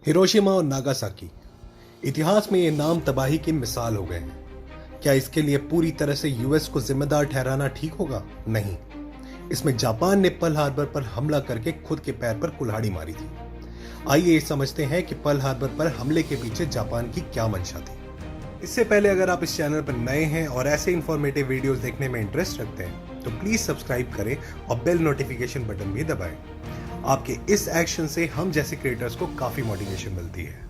Hiroshima और Nagasaki, इतिहास में ये नाम तबाही की मिसाल हो गए हैं। क्या इसके लिए पूरी तरह से यूएस को जिम्मेदार ठहराना ठीक होगा? नहीं। इसमें जापान ने पर्ल हार्बर पर हमला करके खुद के पैर पर कुल्हाड़ी मारी थी। आइए समझते हैं कि पर्ल हार्बर पर हमले के पीछे जापान की क्या मंशा थी। इससे पहले अगर आप इस चैनल पर नए हैं और ऐसे इंफॉर्मेटिव वीडियोस देखने में इंटरेस्ट रखते हैं तो प्लीज सब्सक्राइब करें और बेल नोटिफिकेशन बटन भी दबाएं। आपके इस एक्शन से हम जैसे क्रिएटर्स को काफी मोटिवेशन मिलती है।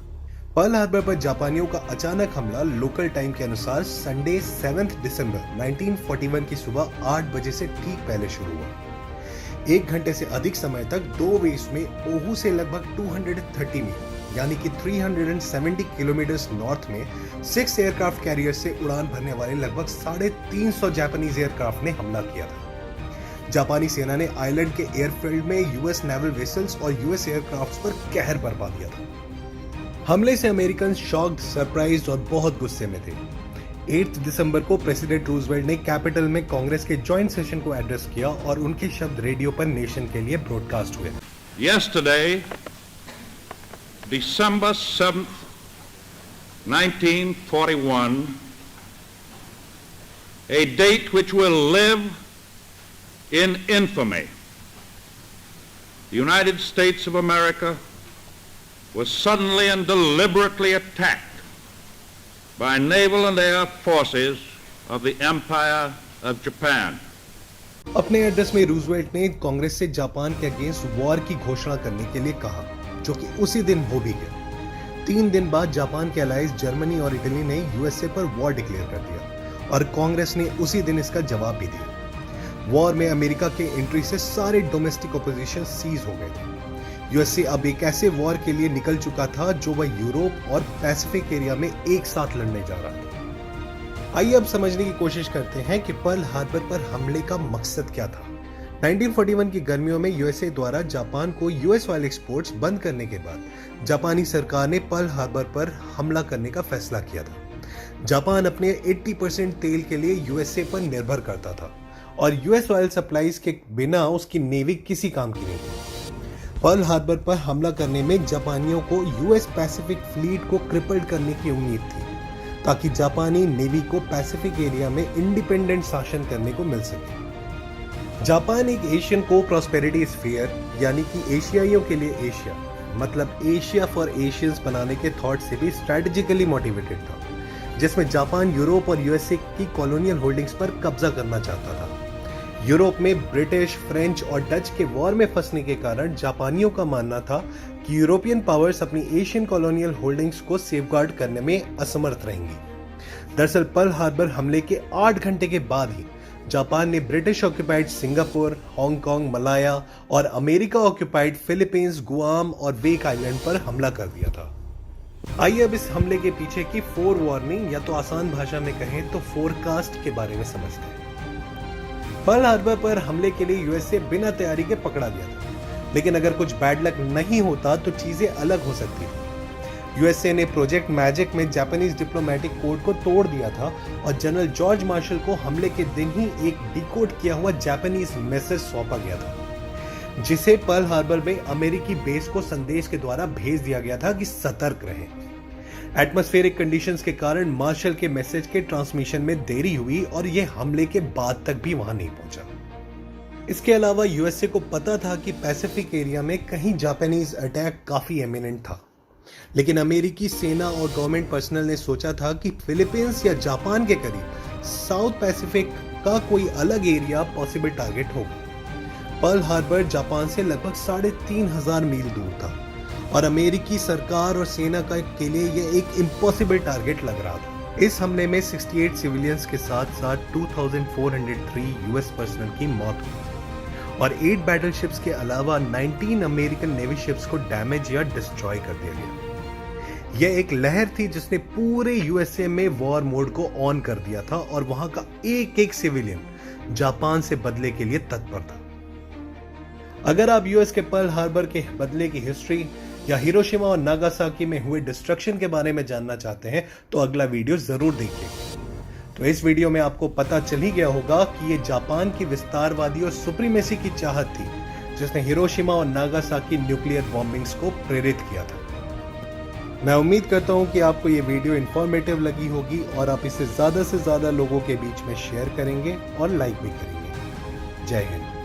पर्ल हार्बर पर जापानियों का अचानक हमला लोकल टाइम के अनुसार संडे 7 दिसंबर 1941 की सुबह 8 बजे से ठीक पहले शुरू हुआ। 1 घंटे से अधिक समय तक 2 वेव्स में ओहू से लगभग 230 मील यानी कि 370 किलोमीटर नॉर्थ में 6 एयरक्राफ्ट कैरियर से उड़ान भरने वाले लगभग 350 जापानीज एयरक्राफ्ट ने हमला किया था। जापानी सेना ने आइलैंड के एयरफील्ड में यूएस नेवल वेसल्स और यूएस एयरक्राफ्ट्स पर कहर बरपा दिया था। हमले से अमेरिकन शॉक्ड, सरप्राइज्ड और बहुत गुस्से में थे। 8 दिसंबर को प्रेसिडेंट रूजवेल्ट ने कैपिटल में कांग्रेस के जॉइंट सेशन को एड्रेस किया और उनके शब्द रेडियो पर नेशन के लिए ब्रॉडकास्ट हुए। Yesterday, December 7th, 1941, a date which will live in infamy. The United States of America was suddenly and deliberately attacked by naval and air forces of the Empire of Japan. अपने address में Roosevelt ने कांग्रेस से Japan के against war की घोषणा करने के लिए कहा, जो कि उसी दिन हो भी गया। 3 दिन बाद जापान के अलाइज जर्मनी और इटली ने यूएसए पर वॉर डिक्लेयर कर दिया और कांग्रेस ने उसी दिन इसका जवाब भी दिया। वॉर में अमेरिका के एंट्री से सारे डोमेस्टिक ऑपोजिशन सीज हो गए थे। यूएसए अब एक ऐसे वॉर के लिए निकल चुका था जो वह यूरोप और पैसिफिक एरिया में एक साथ लड़ने जा रहा था। आइए अब समझने की कोशिश करते हैं कि पर्ल हार्बर पर हमले का मकसद क्या था। 1941 की गर्मियों में यूएसए द्वारा जापान को यूएस ऑयल एक्सपोर्ट्स बंद करने के बाद जापानी सरकार ने पर्ल हार्बर पर हमला करने का फैसला किया था। जापान अपने 80% तेल के लिए यूएसए पर निर्भर करता था और यूएस ऑयल सप्लाईज के बिना उसकी नेवी किसी काम की नहीं थी। पर्ल हार्बर पर हमला करने में जापानियों को यूएस पैसिफिक फ्लीट को क्रिपल्ड करने की उम्मीद थी ताकि जापानी नेवी को पैसिफिक एरिया में इंडिपेंडेंट शासन करने को मिल सके। जापान एक एशियन को प्रॉस्पेरिटी स्फीयर यानी कि एशियाइयों के लिए एशिया मतलब एशिया फॉर एशियंस बनाने के थॉट से भी स्ट्रेटेजिकली मोटिवेटेड था, जिसमें जापान यूरोप और यूएसए की कॉलोनियल होल्डिंग्स पर कब्जा करना चाहता था। यूरोप में ब्रिटिश, फ्रेंच और डच के वॉर में फंसने के कारण जापानियों का मानना था कि यूरोपियन पावर्स अपनी एशियन कॉलोनियल होल्डिंग्स को सेफगार्ड करने में असमर्थ रहेंगी। दरअसल पर्ल हार्बर हमले के 8 घंटे के बाद ही जापान ने British occupied Singapore, Hong Kong, Malaya और अमेरिका ऑक्यूपाइड फिलीपींस, गुआम और वेक आइलैंड पर हमला कर दिया था। आइए अब इस हमले के पीछे की 4 वार्निंग या तो आसान भाषा में कहें तो फोरकास्ट के बारे में समझते हैं। पर्ल हार्बर पर हमले के लिए यूएसए बिना तैयारी के पकड़ा गया था, लेकिन अगर कुछ बैड लक नहीं होता तो चीजें अलग हो सकती थी। यूएसए ने प्रोजेक्ट मैजिक में जापानीज डिप्लोमेटिक कोड को तोड़ दिया था और जनरल जॉर्ज मार्शल को हमले के दिन ही एक डिकोड किया हुआ जापानीज मैसेज सौंपा गया था, जिसे पर्ल हार्बर में अमेरिकी बेस को संदेश के द्वारा भेज दिया गया था कि सतर्क रहें। एटमॉस्फेरिक कंडीशंस के कारण मार्शल के मैसेज के ट्रांसमिशन में देरी हुई और यह हमले के बाद तक भी वहां नहीं पहुंचा। इसके अलावा यूएसए को पता था कि पैसिफिक एरिया में कहीं जापानीज अटैक काफी इमिनेंट था, लेकिन अमेरिकी सेना और गवर्नमेंट पर्सनल ने सोचा था कि फिलीपींस या जापान के करीब साउथ पैसिफिक का कोई अलग एरिया पॉसिबल टारगेट होगा। पर्ल हार्बर जापान से लगभग 3500 मील दूर था और अमेरिकी सरकार और सेना के लिए यह एक इम्पॉसिबल टारगेट लग रहा था। इस हमले में 68 सिविलियंस के साथ साथ 2403 यूएस पर्सनल की मौत हुई और 8 बैटलशिप्स के अलावा 19 अमेरिकन नेवी शिप्स को डैमेज या डिस्ट्रॉय कर दिया गया। यह एक लहर थी जिसने पूरे यूएसए में वॉर मोड को ऑन कर दिया था और वहां का एक सिविलियन जापान से बदले के लिए तत्पर था। अगर आप यूएस के पर्ल हार्बर के बदले की हिस्ट्री या हिरोशिमा और नागासाकी में हुए डिस्ट्रक्शन के बारे में जानना चाहते हैं तो अगला वीडियो जरूर देखिए। तो इस वीडियो में आपको पता चल ही गया होगा कि ये जापान की विस्तारवादी और सुप्रीमेसी की चाहत थी जिसने हिरोशिमा और नागासाकी न्यूक्लियर बॉम्बिंग्स को प्रेरित किया था। मैं उम्मीद करता हूं कि आपको ये वीडियो इन्फॉर्मेटिव लगी होगी और आप इसे ज़्यादा से ज़्यादा लोगों के बीच में शेयर करेंगे और लाइक भी करेंगे। जय हिंद।